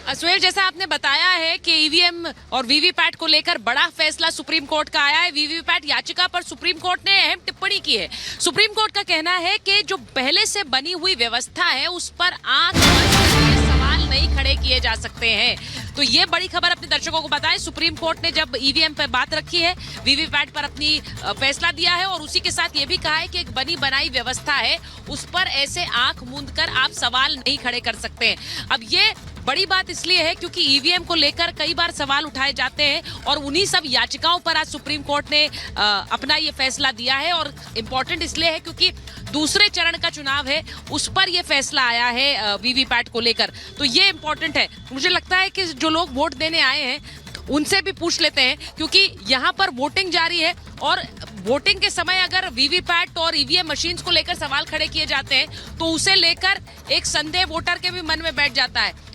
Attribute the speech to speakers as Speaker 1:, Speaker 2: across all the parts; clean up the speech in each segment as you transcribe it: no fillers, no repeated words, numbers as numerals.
Speaker 1: सुहेल, जैसा आपने बताया है कि ईवीएम और वीवीपैट को लेकर बड़ा फैसला सुप्रीम कोर्ट का आया है। वीवीपैट याचिका पर सुप्रीम कोर्ट ने अहम टिप्पणी की है। सुप्रीम कोर्ट का कहना है कि जो पहले से बनी हुई व्यवस्था है उस पर आंख बंद करके सवाल नहीं खड़े किए जा सकते हैं। तो ये बड़ी खबर अपने दर्शकों को बताएं। सुप्रीम कोर्ट ने जब ईवीएम पर बात रखी है, वीवीपैट पर अपनी फैसला दिया है और उसी के साथ ये भी कहा है कि एक बनी बनाई व्यवस्था है, उस पर ऐसे आंख मूंद कर आप सवाल नहीं खड़े कर सकते हैं। अब ये बड़ी बात इसलिए है क्योंकि ईवीएम को लेकर कई बार सवाल उठाए जाते हैं और उन्हीं सब याचिकाओं पर आज सुप्रीम कोर्ट ने अपना ये फैसला दिया है। और इम्पोर्टेंट इसलिए है क्योंकि दूसरे चरण का चुनाव है, उस पर ये फैसला आया है वीवीपैट को लेकर। तो ये इम्पोर्टेंट है। मुझे लगता है कि जो लोग वोट देने आए हैं उनसे भी पूछ लेते हैं, क्योंकि यहाँ पर वोटिंग जारी है और वोटिंग के समय अगर वीवीपैट और ईवीएम मशीन्स को लेकर सवाल खड़े किए जाते हैं तो उसे लेकर एक संदेह वोटर के भी मन में बैठ जाता है।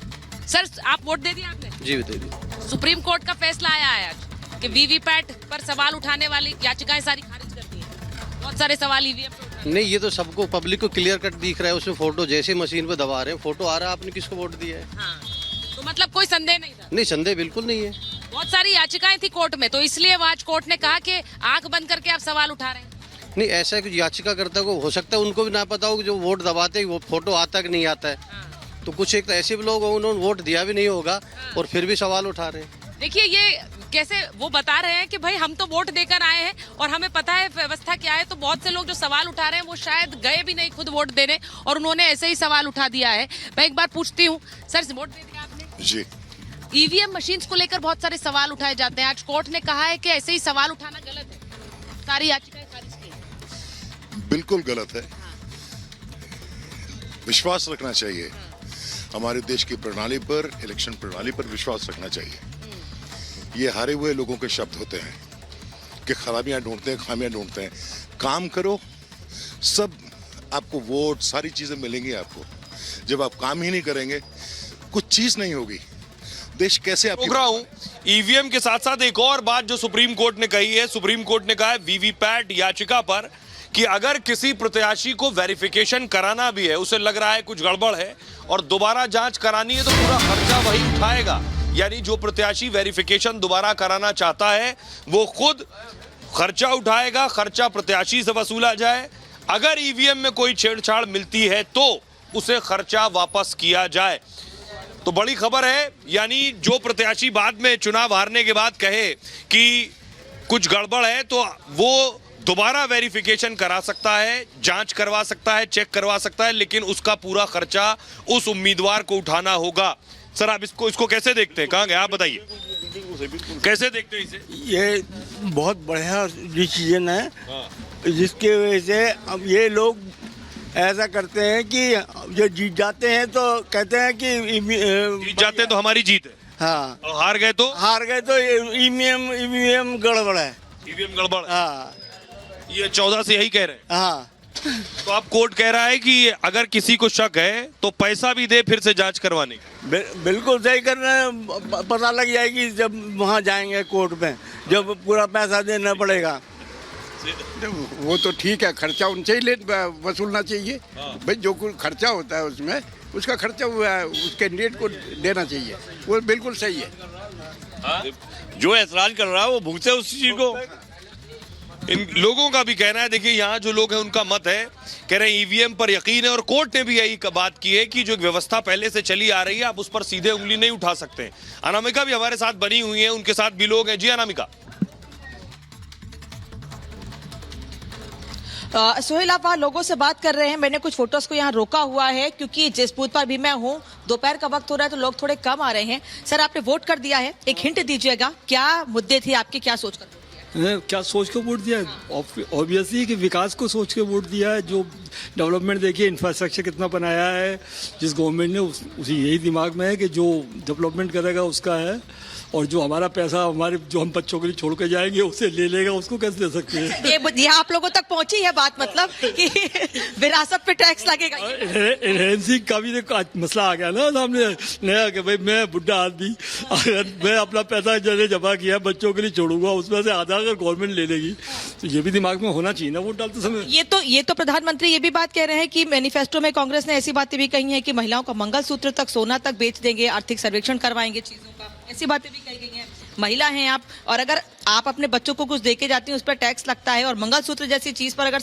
Speaker 1: सर, आप वोट दे दिया आपने?
Speaker 2: जी दे दी।
Speaker 1: सुप्रीम कोर्ट का फैसला आया है आज कि वीवीपैट पर सवाल उठाने वाली याचिकाएं सारी खारिज कर दी हैं। बहुत सारे सवाल ईवीएम पे उठाए।
Speaker 2: नहीं, ये तो सबको पब्लिक को क्लियर कट दिख रहा है। उसमें फोटो जैसे मशीन पे दबा रहे हैं, फोटो आ रहा है, आपने किसको वोट दिया है।
Speaker 1: हाँ, तो मतलब कोई संदेह नहीं था?
Speaker 2: नहीं, संदेह बिल्कुल नहीं है।
Speaker 1: बहुत सारी याचिकाएं थी कोर्ट में, तो इसलिए आज कोर्ट ने कहा कि आंख बंद करके आप सवाल उठा रहे हैं।
Speaker 2: नहीं, ऐसा कुछ याचिकाकर्ता को हो सकता है उनको भी ना पता हो कि जो वोट दबाते हैं वो फोटो आता कि नहीं आता है। तो कुछ एक तो ऐसे भी लोग उन्होंने वोट दिया भी नहीं होगा और फिर भी सवाल उठा रहे हैं।
Speaker 1: देखिए, ये कैसे वो बता रहे हैं कि भाई हम तो वोट देकर आए हैं और हमें पता है व्यवस्था क्या है। तो बहुत से लोग जो सवाल उठा रहे हैं वो शायद गए भी नहीं खुद वोट देने और उन्होंने ऐसे ही सवाल उठा दिया है। मैं एक बार पूछती हूँ, सर वोट दे दिया आपने?
Speaker 3: जी।
Speaker 1: ईवीएम मशीन्स को लेकर बहुत सारे सवाल उठाए जाते हैं। आज कोर्ट ने कहा है कि ऐसे ही सवाल उठाना गलत है, सारी याचिकाएं खारिज की।
Speaker 3: बिल्कुल गलत है। विश्वास रखना चाहिए हमारे देश की प्रणाली पर, इलेक्शन प्रणाली पर विश्वास रखना चाहिए। ये हारे हुए लोगों के शब्द होते हैं कि खराबियां ढूंढते हैं, खामियां ढूंढते हैं। काम करो, सब आपको वोट, सारी चीजें मिलेंगी आपको। जब आप काम ही नहीं करेंगे कुछ चीज नहीं होगी। देश कैसे आप
Speaker 4: रहा हूं ईवीएम के साथ साथ एक और बात जो सुप्रीम कोर्ट ने कही है। सुप्रीम कोर्ट ने कहा है वीवीपैट याचिका पर कि अगर किसी प्रत्याशी को वेरिफिकेशन कराना भी है, उसे लग रहा है कुछ गड़बड़ है और दोबारा जांच करानी है, तो पूरा खर्चा वही उठाएगा। यानी जो प्रत्याशी वेरिफिकेशन दोबारा कराना चाहता है वो खुद खर्चा उठाएगा, खर्चा प्रत्याशी से वसूला जाए। अगर ईवीएम में कोई छेड़छाड़ मिलती है तो उसे खर्चा वापस किया जाए। तो बड़ी खबर है, यानी जो प्रत्याशी बाद में चुनाव हारने के बाद कहे कि कुछ गड़बड़ है तो वो दोबारा वेरिफिकेशन करा सकता है, जांच करवा सकता है, चेक करवा सकता है, लेकिन उसका पूरा खर्चा उस उम्मीदवार को उठाना होगा। सर, आप इसको कैसे देखते हैं? कहाँ गए आप, बताइए कैसे देखते हैं इसे?
Speaker 5: ये बहुत बढ़िया डिसीजन है जिसकी वजह से अब ये लोग ऐसा करते हैं कि जो जीत जाते हैं तो कहते हैं कि
Speaker 4: जीत जाते हैं तो हमारी जीत है।
Speaker 5: हाँ,
Speaker 4: और हार गए तो
Speaker 5: ईवीएम गड़बड़ है।
Speaker 4: ईवीएम गड़बड़।
Speaker 5: हाँ,
Speaker 4: ये 14 से यही कह रहे हैं।
Speaker 5: हाँ।
Speaker 4: तो अब कोर्ट कह रहा है कि अगर किसी को शक है तो पैसा भी दे फिर से जांच करवाने।
Speaker 5: बिल्कुल सही कर रहे हैं। पता लग जाएगी जब वहाँ जाएंगे कोर्ट में, जब पूरा पैसा देना पड़ेगा।
Speaker 6: वो तो ठीक है, खर्चा उनसे ही वसूलना चाहिए। भाई जो कुछ खर्चा होता है उसमें उसका खर्चा उस कैंडिडेट को देना चाहिए। वो बिल्कुल सही है।
Speaker 4: जो ऐतराज कर रहा है वो भुगते उस चीज को। इन लोगों का भी कहना है, देखिए यहाँ जो लोग हैं उनका मत है, कह रहे हैं ईवीएम पर यकीन है और कोर्ट ने भी यही बात की है कि जो व्यवस्था पहले से चली आ रही है आप उस पर सीधे उंगली नहीं उठा सकते। अनामिका भी हमारे साथ बनी हुई है, उनके साथ भी लोग हैं। जी अनामिका।
Speaker 7: सोहेल, आप वहाँ लोगों से बात कर रहे हैं। मैंने कुछ फोटोज को यहाँ रोका हुआ है क्योंकि जिस बूथ पर भी मैं हूँ दोपहर का वक्त हो रहा है तो लोग थोड़े कम आ रहे हैं। सर, आपने वोट कर दिया है, एक हिंट दीजिएगा, क्या मुद्दे थे आपके, क्या सोच कर?
Speaker 8: क्या सोच के वोट दिया है? ऑब्वियसली कि विकास को सोच के वोट दिया है। जो डेवलपमेंट देखिए, इंफ्रास्ट्रक्चर कितना बनाया है जिस गवर्नमेंट ने, उसी यही दिमाग में है कि जो डेवलपमेंट करेगा उसका है। और जो हमारा पैसा हमारे जो हम बच्चों के लिए छोड़ के जाएंगे उसे ले लेगा, उसको कैसे दे सकते हैं?
Speaker 7: ये आप लोगों तक पहुंची है बात, मतलब कि विरासत पे टैक्स लगेगा।
Speaker 8: एनहेंसिंग का भी मसला आ गया ना सामने नया कि भाई मैं बुढ़ा आदमी, अगर मैं अपना पैसा जैसे जमा किया बच्चों के लिए छोड़ूंगा, उसमें से आधा अगर गवर्नमेंट ले लेगी तो ये भी दिमाग में होना चाहिए ना वोट डालते समय।
Speaker 7: ये तो प्रधानमंत्री ये भी बात कह रहे हैं कि मैनिफेस्टो में कांग्रेस ने ऐसी बातें भी कही हैं कि महिलाओं का मंगलसूत्र तक, सोना तक बेच देंगे, आर्थिक सर्वेक्षण करवाएंगे चीजों का, ऐसी बातें भी कही गई हैं। महिला हैं आप, और अगर आप अपने बच्चों को कुछ देके जाती हैं उस पर टैक्स लगता है, और मंगलसूत्र जैसी चीज पर अगर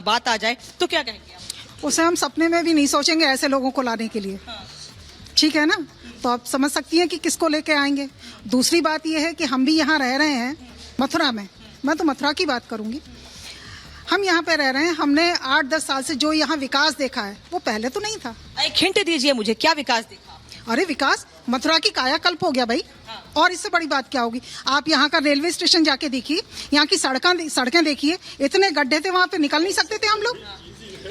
Speaker 7: बात आ जाए तो क्या कहेंगे आप?
Speaker 9: उसे हम सपने में भी नहीं सोचेंगे ऐसे लोगों को लाने के लिए। ठीक है ना, तो आप समझ सकती हैं कि किसको लेके आएंगे। दूसरी बात यह है कि हम भी यहाँ रह रहे हैं मथुरा में, मैं तो मथुरा की बात करूंगी। हम यहाँ पे रह रहे हैं, हमने 8-10 साल से जो यहाँ विकास देखा है वो पहले तो नहीं था।
Speaker 7: एक हिंट दीजिए मुझे, क्या विकास देखा?
Speaker 9: अरे विकास, मथुरा की कायाकल्प हो गया भाई। और इससे बड़ी बात क्या होगी? आप यहाँ का रेलवे स्टेशन जाके देखिए, यहाँ की सड़कें देखिए, इतने गड्ढे थे वहाँ पे, निकल नहीं सकते थे हम लोग।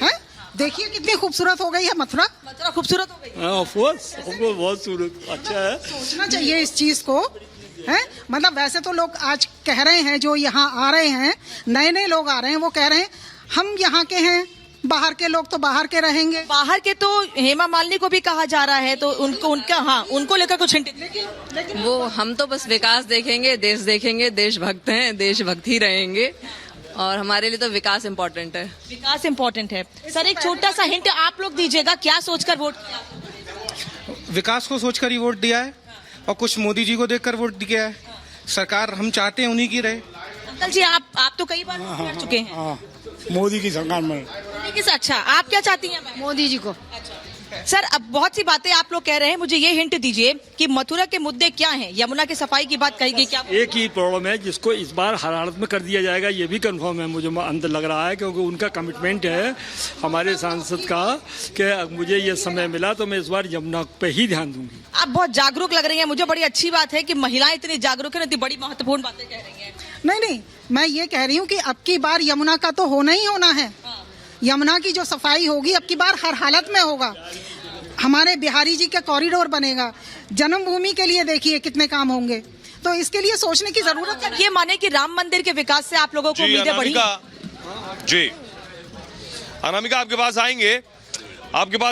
Speaker 9: हैं, देखिए कितनी खूबसूरत हो गई है मथुरा।
Speaker 7: मथुरा खूबसूरत हो गई।
Speaker 8: ऑफ कोर्स बहुत सूरत अच्छा है।
Speaker 9: सोचना चाहिए इस चीज को, है मतलब। वैसे तो लोग आज कह रहे हैं, जो यहाँ आ रहे हैं, नए लोग आ रहे हैं, वो कह रहे हैं हम यहाँ के हैं, बाहर के लोग तो बाहर के रहेंगे।
Speaker 7: बाहर के तो हेमा मालिनी को भी कहा जा रहा है, तो उनको लेकर कुछ हिंट।
Speaker 9: लेकिन
Speaker 10: वो हम तो बस विकास देखेंगे, देशभक्त हैं, देशभक्त ही रहेंगे, और हमारे लिए तो विकास इम्पोर्टेंट है।
Speaker 7: विकास इम्पोर्टेंट है। सर एक छोटा सा हिंट आप लोग दीजिएगा, क्या सोचकर वोट किया?
Speaker 11: विकास को सोचकर ही वोट दिया है, और कुछ मोदी जी को देखकर वोट दिया है। सरकार हम चाहते हैं उन्हीं की रहे।
Speaker 7: अंकल जी आप तो कई बार वोट कर चुके हैं।
Speaker 5: मोदी की सरकार में।
Speaker 7: अच्छा, आप क्या चाहती हैं?
Speaker 9: मोदी जी को।
Speaker 7: सर अब बहुत सी बातें आप लोग कह रहे हैं, मुझे ये हिंट दीजिए कि मथुरा के मुद्दे क्या हैं? यमुना की सफाई की बात कही गई, क्या
Speaker 8: एक ही प्रॉब्लम है जिसको इस बार हर हालत में कर दिया जाएगा, ये भी कंफर्म है, मुझे अंदर लग रहा है, क्योंकि उनका कमिटमेंट है हमारे सांसद का कि मुझे ये समय मिला तो मैं इस बार यमुना पे ही ध्यान दूंगी।
Speaker 7: आप बहुत जागरूक लग रही हैं, मुझे बड़ी अच्छी बात है कि महिलाएं इतनी जागरूक है, इतनी बड़ी महत्वपूर्ण बातें कह रही हैं।
Speaker 9: नहीं, मैं ये कह रही हूँ कि अब की बार यमुना का तो होना ही होना है। यमुना की जो सफाई होगी अब की बार हर हालत में होगा। हमारे बिहारी जी का कॉरिडोर बनेगा, जन्मभूमि के लिए देखिए कितने काम होंगे, तो इसके लिए सोचने की जरूरत है।
Speaker 7: ये माने कि राम मंदिर के विकास से आप लोगों को उम्मीदें बढ़ी?
Speaker 4: जी अनामिका, आपके पास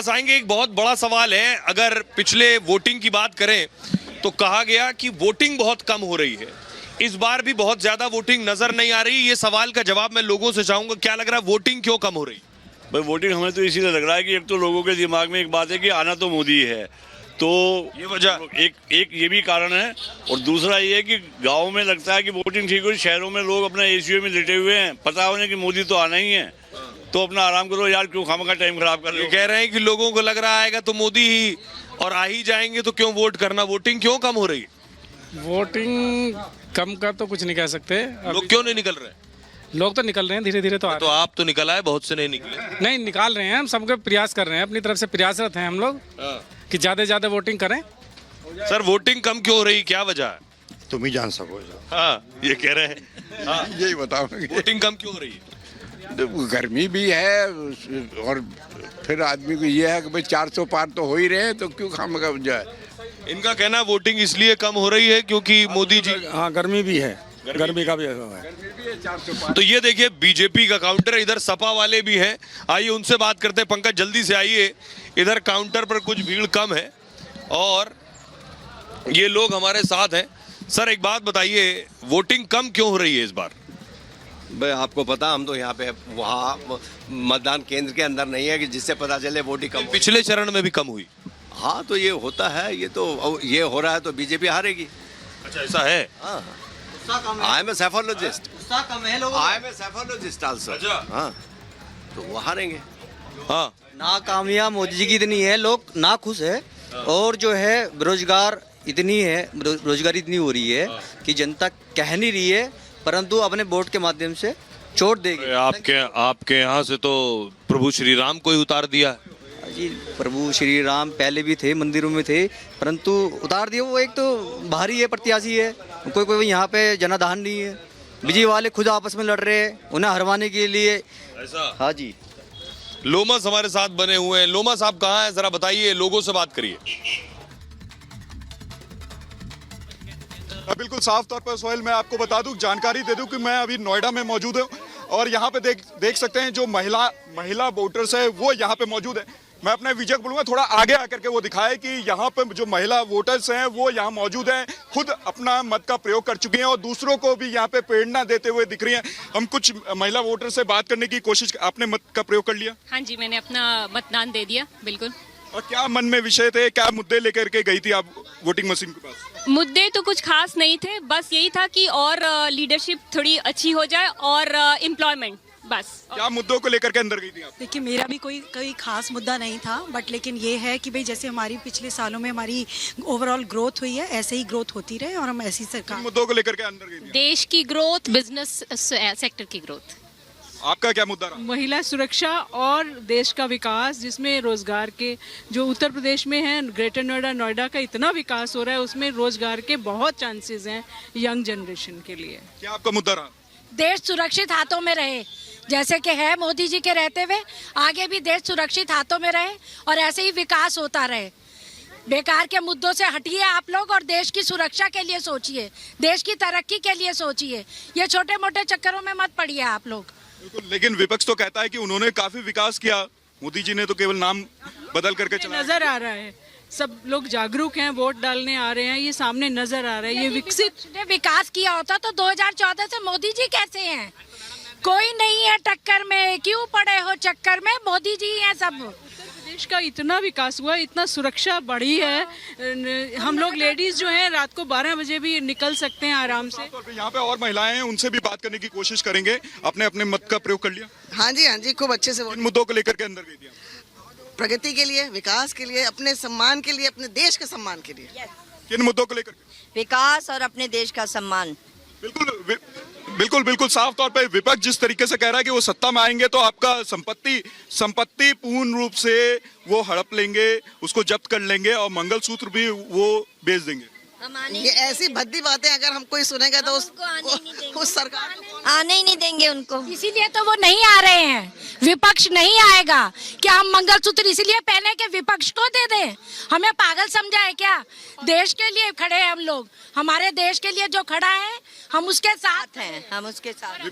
Speaker 4: आएंगे। एक बहुत बड़ा सवाल है, अगर पिछले वोटिंग की बात करें तो कहा गया कि वोटिंग बहुत कम हो रही है, इस बार भी बहुत ज्यादा वोटिंग नजर नहीं आ रही। ये सवाल का जवाब मैं लोगों से चाहूंगा, क्या लग रहा है वोटिंग क्यों कम हो रही?
Speaker 12: भाई वोटिंग हमें तो इसीलिए लग रहा है कि एक तो लोगों के दिमाग में एक बात है कि आना तो मोदी है, तो ये वजह एक ये भी कारण है, और दूसरा ये है कि गाँव में लगता है कि वोटिंग ठीक हो, शहरों में लोग अपना एसीओ में लेटे हुए हैं, पता होने कि मोदी तो आना ही है, तो अपना आराम करो यार, क्यों खामखा टाइम खराब कर रहे हो।
Speaker 4: कह रहे हैं कि लोगों को लग रहा है तो मोदी ही, और आ ही जाएंगे तो क्यों वोट करना, वोटिंग क्यों कम हो रही?
Speaker 13: वोटिंग कम का तो कुछ नहीं कह सकते।
Speaker 4: लोग क्यों नहीं निकल रहे?
Speaker 13: लोग तो निकल रहे हैं धीरे धीरे, तो
Speaker 4: आप तो निकल आए, बहुत से नहीं निकले।
Speaker 13: नहीं निकाल रहे हैं, हम सबके प्रयास कर रहे हैं, अपनी तरफ से प्रयासरत हैं हम लोग कि ज्यादा से ज्यादा वोटिंग करें।
Speaker 4: सर वोटिंग कम क्यों हो रही, क्या वजह है?
Speaker 3: तुम ही जान सको।
Speaker 4: हाँ ये कह रहे हैं। हाँ
Speaker 6: यही बताओ,
Speaker 4: वोटिंग कम क्यों हो रही है?
Speaker 6: गर्मी भी है, और फिर आदमी को ये है कि भाई 400 पार तो हो ही रहे हैं, तो क्यों खामखा जाए।
Speaker 4: इनका कहना वोटिंग इसलिए कम हो रही है क्योंकि मोदी जी।
Speaker 5: हाँ, गर्मी भी है, गर्मी का भी है।
Speaker 4: तो ये देखिए बीजेपी का काउंटर है, इधर सपा वाले भी हैं, आइए उनसे बात करते हैं। पंकज जल्दी से आइए, इधर काउंटर पर कुछ भीड़ कम है और ये लोग हमारे साथ हैं। सर एक बात बताइए, वोटिंग कम क्यों हो रही है इस बार?
Speaker 2: भाई आपको पता, हम तो यहाँ पे वहाँ मतदान केंद्र के अंदर नहीं है कि जिससे पता चले वोटिंग कम।
Speaker 4: पिछले चरण में भी कम हुई।
Speaker 2: हाँ तो ये होता है, ये हो रहा है तो बीजेपी हारेगी।
Speaker 4: अच्छा ऐसा है?
Speaker 2: हाँ, I am a psephologist also. हाँ तो वो हारेंगे।
Speaker 4: हाँ
Speaker 11: नाकामियां मोदी जी की इतनी है, लोग ना खुश है, और जो है बेरोजगारी इतनी हो रही है कि जनता कह नहीं रही है, परंतु अपने वोट के माध्यम से चोट देगी।
Speaker 4: आपके यहाँ से तो प्रभु श्री राम को ही उतार दिया
Speaker 11: जी। प्रभु श्री राम पहले भी थे, मंदिरों में थे, परंतु उतार दिए। वो एक तो बाहरी है, प्रत्याशी है, कोई यहाँ पे जनाधान नहीं है। बीजेपी वाले खुद आपस में लड़ रहे हैं उन्हें हरवाने के लिए।
Speaker 4: ऐसा?
Speaker 11: हाँ जी।
Speaker 4: लोमस हमारे साथ बने हुए हैं। लोमस आप कहाँ हैं, जरा बताइए, लोगों से बात करिए।
Speaker 14: बिल्कुल साफ तौर पर सोहेल, मैं आपको बता दूं, जानकारी दे दूं कि मैं अभी नोएडा में मौजूद हूं और यहाँ पे देख सकते हैं जो महिला वोटर्स है वो यहाँ पे मौजूद है। मैं अपने विजय को बोलूंगा थोड़ा आगे आकर के वो दिखाए कि यहाँ पे जो महिला वोटर्स हैं वो यहाँ मौजूद हैं, खुद अपना मत का प्रयोग कर चुकी हैं और दूसरों को भी यहाँ पे प्रेरणा देते हुए दिख रही हैं। हम कुछ महिला वोटर से बात करने की कोशिश, आपने मत का प्रयोग कर लिया?
Speaker 15: हाँ जी, मैंने अपना मतदान दे दिया, बिल्कुल।
Speaker 14: और क्या मन में विषय थे, क्या मुद्दे लेकर के गई थी आप वोटिंग मशीन के पास?
Speaker 15: मुद्दे तो कुछ खास नहीं थे, बस यही था कि और लीडरशिप थोड़ी अच्छी हो जाए और एम्प्लॉयमेंट, बस।
Speaker 14: क्या मुद्दों को लेकर के अंदर गई थी आप?
Speaker 16: देखिए, मेरा भी कोई खास मुद्दा नहीं था, बट लेकिन ये है कि भाई जैसे हमारी पिछले सालों में हमारी ओवरऑल ग्रोथ हुई है, ऐसे ही ग्रोथ होती रहे और हम ऐसी सरकार।
Speaker 14: मुद्दों को लेकर के अंदर गई थी?
Speaker 15: देश की ग्रोथ, बिजनेस सेक्टर की ग्रोथ।
Speaker 14: आपका क्या मुद्दा रहा?
Speaker 17: महिला सुरक्षा और देश का विकास, जिसमें रोजगार के जो उत्तर प्रदेश में है, ग्रेटर नोएडा का इतना विकास हो रहा है, उसमें रोजगार के बहुत चांसेस हैं यंग जनरेशन के लिए।
Speaker 14: क्या आपका मुद्दा रहा?
Speaker 18: देश सुरक्षित हाथों में रहे, जैसे कि है मोदी जी के रहते हुए, आगे भी देश सुरक्षित हाथों में रहे और ऐसे ही विकास होता रहे। बेकार के मुद्दों से हटिए आप लोग और देश की सुरक्षा के लिए सोचिए, देश की तरक्की के लिए सोचिए, ये छोटे मोटे चक्करों में मत पड़िए आप लोग।
Speaker 14: बिल्कुल, लेकिन विपक्ष तो कहता है कि उन्होंने काफी विकास किया, मोदी जी ने तो केवल नाम बदल करके चलाया।
Speaker 17: नजर आ रहा है, सब लोग जागरूक हैं, वोट डालने आ रहे हैं, ये सामने नजर आ रहा है। ये विकसित
Speaker 18: विकास किया होता तो 2014 से मोदी जी कैसे हैं? कोई नहीं है टक्कर में, क्यों पड़े हो चक्कर में, मोदी जी हैं सब।
Speaker 17: देश का इतना विकास हुआ, इतना सुरक्षा बढ़ी है, हम लोग लेडीज जो हैं रात को 12 बजे भी निकल सकते हैं आराम से।
Speaker 14: यहाँ पे और महिलाएं हैं, उनसे भी बात करने की कोशिश करेंगे। आपने अपने मत का प्रयोग कर लिया?
Speaker 19: हाँ जी, खूब अच्छे से।
Speaker 14: इन मुद्दों को लेकर के अंदर गई थी?
Speaker 19: प्रगति के लिए, विकास के लिए, अपने सम्मान के लिए, अपने देश के सम्मान के लिए।
Speaker 14: किन मुद्दों को लेकर?
Speaker 20: विकास और अपने देश का सम्मान।
Speaker 14: बिल्कुल साफ तौर पे विपक्ष जिस तरीके से कह रहा है कि वो सत्ता में आएंगे तो आपका संपत्ति पूर्ण रूप से वो हड़प लेंगे, उसको जब्त कर लेंगे और मंगलसूत्र भी वो बेच देंगे।
Speaker 19: ये ऐसी भद्दी बातें अगर हम कोई सुनेगा तो उस सरकार
Speaker 18: आने ही नहीं देंगे उनको, इसीलिए तो वो नहीं आ रहे हैं। विपक्ष नहीं आएगा। क्या हम मंगलसूत्र इसलिए पहने कि विपक्ष को दे दें? हमें पागल समझा है क्या? देश के लिए खड़े हैं हम लोग, हमारे देश के लिए जो खड़ा है हम उसके साथ हैं,
Speaker 20: हम उसके साथ।